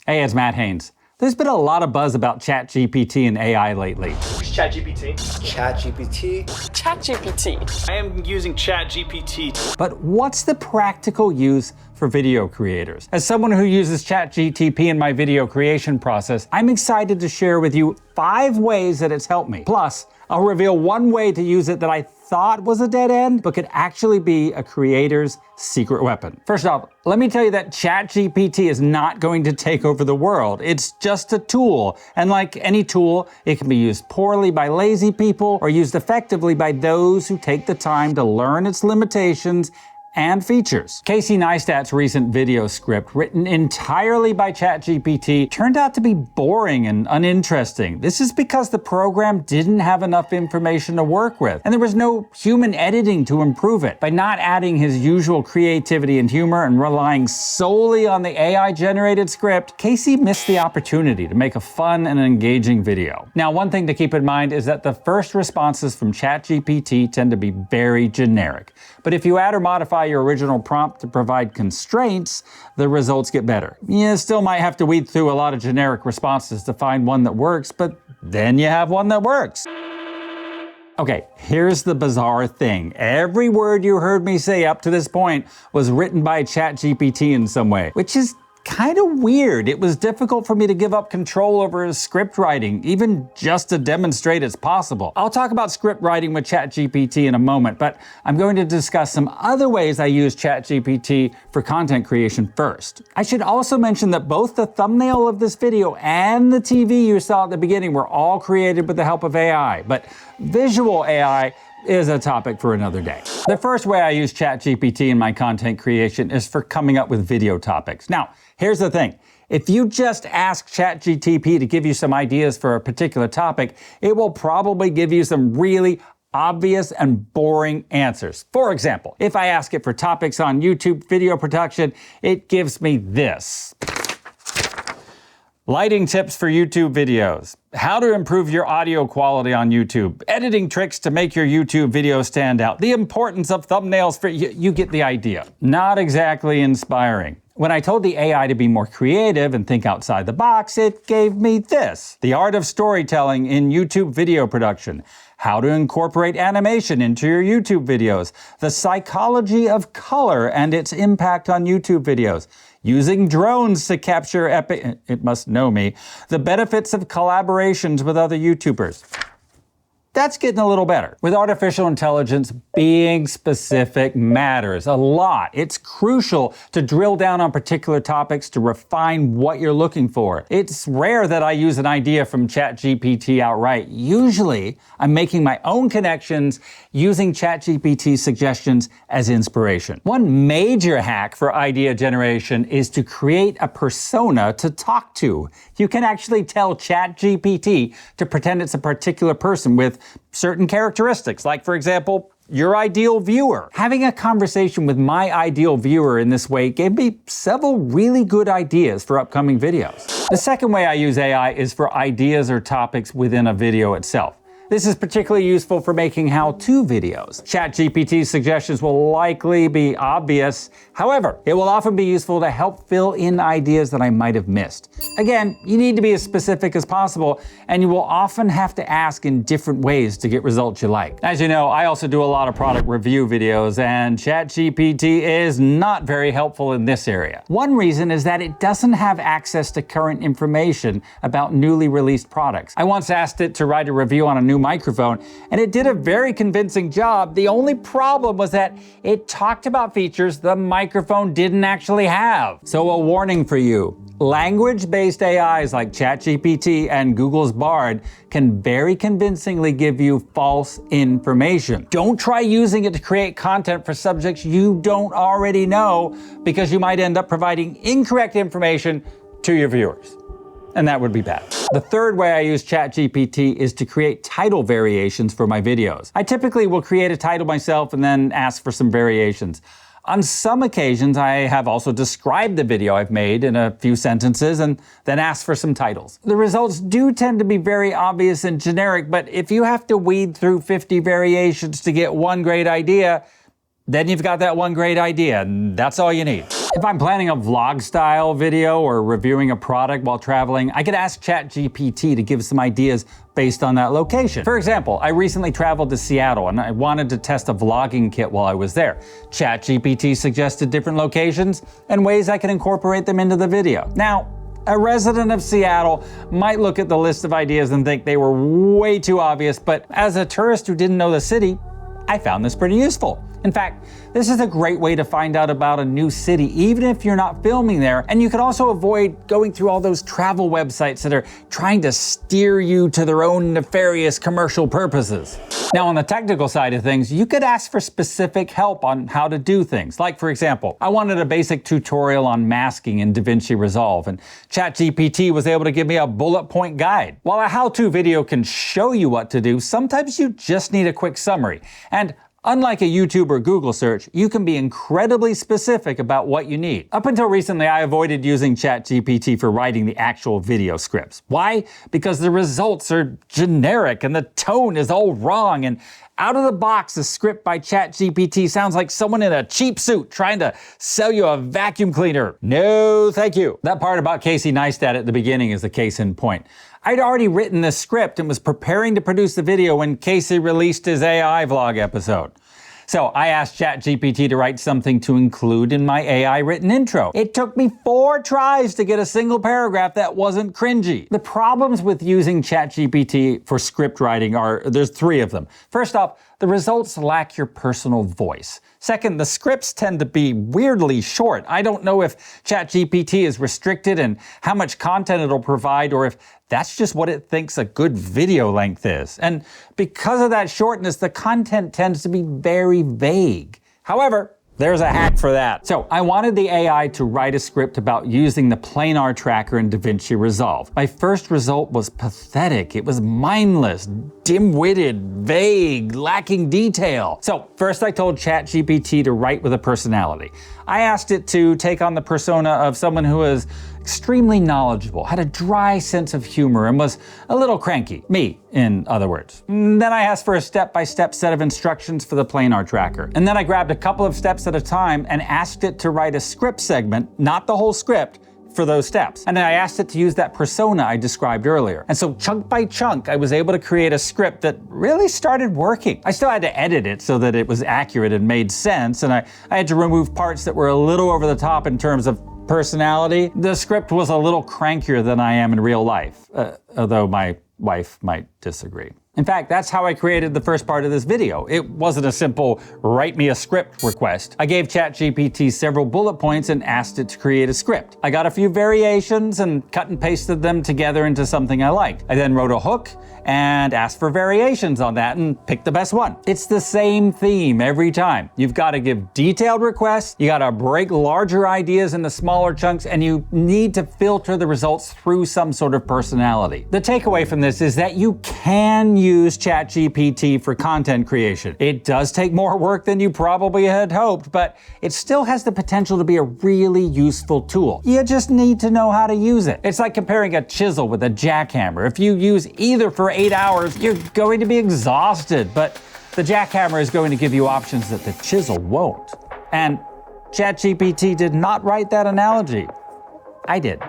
Hey, it's Matt Haynes. There's been a lot of buzz about ChatGPT and AI lately. Who's ChatGPT? ChatGPT. ChatGPT. I am using ChatGPT. But what's the practical use for video creators? As someone who uses ChatGPT in my video creation process, I'm excited to share with you 5 ways that it's helped me. Plus, I'll reveal one way to use it that I thought was a dead end, but could actually be a creator's secret weapon. First off, let me tell you that ChatGPT is not going to take over the world. It's just a tool. And like any tool, it can be used poorly by lazy people or used effectively by those who take the time to learn its limitations and features. Casey Neistat's recent video script, written entirely by ChatGPT, turned out to be boring and uninteresting. This is because the program didn't have enough information to work with, and there was no human editing to improve it. By not adding his usual creativity and humor and relying solely on the AI-generated script, Casey missed the opportunity to make a fun and engaging video. Now, one thing to keep in mind is that the first responses from ChatGPT tend to be very generic. But if you add or modify your original prompt to provide constraints, the results get better. You still might have to weed through a lot of generic responses to find one that works, but then you have one that works. Okay, here's the bizarre thing. Every word you heard me say up to this point was written by ChatGPT in some way, which is kind of weird. It was difficult for me to give up control over his script writing, even just to demonstrate it's possible. I'll talk about script writing with ChatGPT in a moment, but I'm going to discuss some other ways I use ChatGPT for content creation first. I should also mention that both the thumbnail of this video and the TV you saw at the beginning were all created with the help of AI, but visual AI is a topic for another day. The first way I use ChatGPT in my content creation is for coming up with video topics. Now, here's the thing. If you just ask ChatGPT to give you some ideas for a particular topic, it will probably give you some really obvious and boring answers. For example, if I ask it for topics on YouTube video production, it gives me this. Lighting tips for YouTube videos. How to improve your audio quality on YouTube. Editing tricks to make your YouTube videos stand out. The importance of thumbnails for you get the idea. Not exactly inspiring. When I told the AI to be more creative and think outside the box, it gave me this. The art of storytelling in YouTube video production. How to incorporate animation into your YouTube videos. The psychology of color and its impact on YouTube videos. Using drones to capture it must know me. The benefits of collaborations with other YouTubers. That's getting a little better. With artificial intelligence, being specific matters a lot. It's crucial to drill down on particular topics to refine what you're looking for. It's rare that I use an idea from ChatGPT outright. Usually, I'm making my own connections using ChatGPT suggestions as inspiration. One major hack for idea generation is to create a persona to talk to. You can actually tell ChatGPT to pretend it's a particular person with certain characteristics, like, for example, your ideal viewer. Having a conversation with my ideal viewer in this way gave me several really good ideas for upcoming videos. The second way I use AI is for ideas or topics within a video itself. This is particularly useful for making how-to videos. ChatGPT's suggestions will likely be obvious. However, it will often be useful to help fill in ideas that I might have missed. Again, you need to be as specific as possible, and you will often have to ask in different ways to get results you like. As you know, I also do a lot of product review videos, and ChatGPT is not very helpful in this area. One reason is that it doesn't have access to current information about newly released products. I once asked it to write a review on a new microphone, and it did a very convincing job. The only problem was that it talked about features the microphone didn't actually have. So a warning for you. Language-based AIs like ChatGPT and Google's Bard can very convincingly give you false information. Don't try using it to create content for subjects you don't already know, because you might end up providing incorrect information to your viewers. And that would be bad. The third way I use ChatGPT is to create title variations for my videos. I typically will create a title myself and then ask for some variations. On some occasions, I have also described the video I've made in a few sentences and then asked for some titles. The results do tend to be very obvious and generic, but if you have to weed through 50 variations to get one great idea, then you've got that one great idea, and that's all you need. If I'm planning a vlog style video or reviewing a product while traveling, I could ask ChatGPT to give some ideas based on that location. For example, I recently traveled to Seattle and I wanted to test a vlogging kit while I was there. ChatGPT suggested different locations and ways I could incorporate them into the video. Now, a resident of Seattle might look at the list of ideas and think they were way too obvious, but as a tourist who didn't know the city, I found this pretty useful. In fact, this is a great way to find out about a new city, even if you're not filming there, and you can also avoid going through all those travel websites that are trying to steer you to their own nefarious commercial purposes. Now, on the technical side of things, you could ask for specific help on how to do things. Like, for example, I wanted a basic tutorial on masking in DaVinci Resolve, and ChatGPT was able to give me a bullet point guide. While a how-to video can show you what to do, sometimes you just need a quick summary. And unlike a YouTube or Google search, you can be incredibly specific about what you need. Up until recently, I avoided using ChatGPT for writing the actual video scripts. Why? Because the results are generic and the tone is all wrong, and out of the box, a script by ChatGPT sounds like someone in a cheap suit trying to sell you a vacuum cleaner. No, thank you. That part about Casey Neistat at the beginning is the case in point. I'd already written this script and was preparing to produce the video when Casey released his AI vlog episode. So I asked ChatGPT to write something to include in my AI written intro. It took me 4 tries to get a single paragraph that wasn't cringy. The problems with using ChatGPT for script writing there's 3 of them. First off, the results lack your personal voice. Second, the scripts tend to be weirdly short. I don't know if ChatGPT is restricted in how much content it'll provide, or if that's just what it thinks a good video length is. And because of that shortness, the content tends to be very vague. However, there's a hack for that. So I wanted the AI to write a script about using the planar tracker in DaVinci Resolve. My first result was pathetic. It was mindless, dim-witted, vague, lacking detail. So first I told ChatGPT to write with a personality. I asked it to take on the persona of someone who is extremely knowledgeable, had a dry sense of humor, and was a little cranky. Me, in other words. Then I asked for a step-by-step set of instructions for the planar tracker. And then I grabbed a couple of steps at a time and asked it to write a script segment, not the whole script, for those steps. And then I asked it to use that persona I described earlier. And so chunk by chunk, I was able to create a script that really started working. I still had to edit it so that it was accurate and made sense, and I had to remove parts that were a little over the top in terms of personality. The script was a little crankier than I am in real life, although my wife might disagree. In fact, that's how I created the first part of this video. It wasn't a simple write me a script request. I gave ChatGPT several bullet points and asked it to create a script. I got a few variations and cut and pasted them together into something I liked. I then wrote a hook and asked for variations on that and picked the best one. It's the same theme every time. You've got to give detailed requests, you got to break larger ideas into smaller chunks, and you need to filter the results through some sort of personality. The takeaway from this is that you can use ChatGPT for content creation. It does take more work than you probably had hoped, but it still has the potential to be a really useful tool. You just need to know how to use it. It's like comparing a chisel with a jackhammer. If you use either for 8 hours, you're going to be exhausted, but the jackhammer is going to give you options that the chisel won't. And ChatGPT did not write that analogy. I did.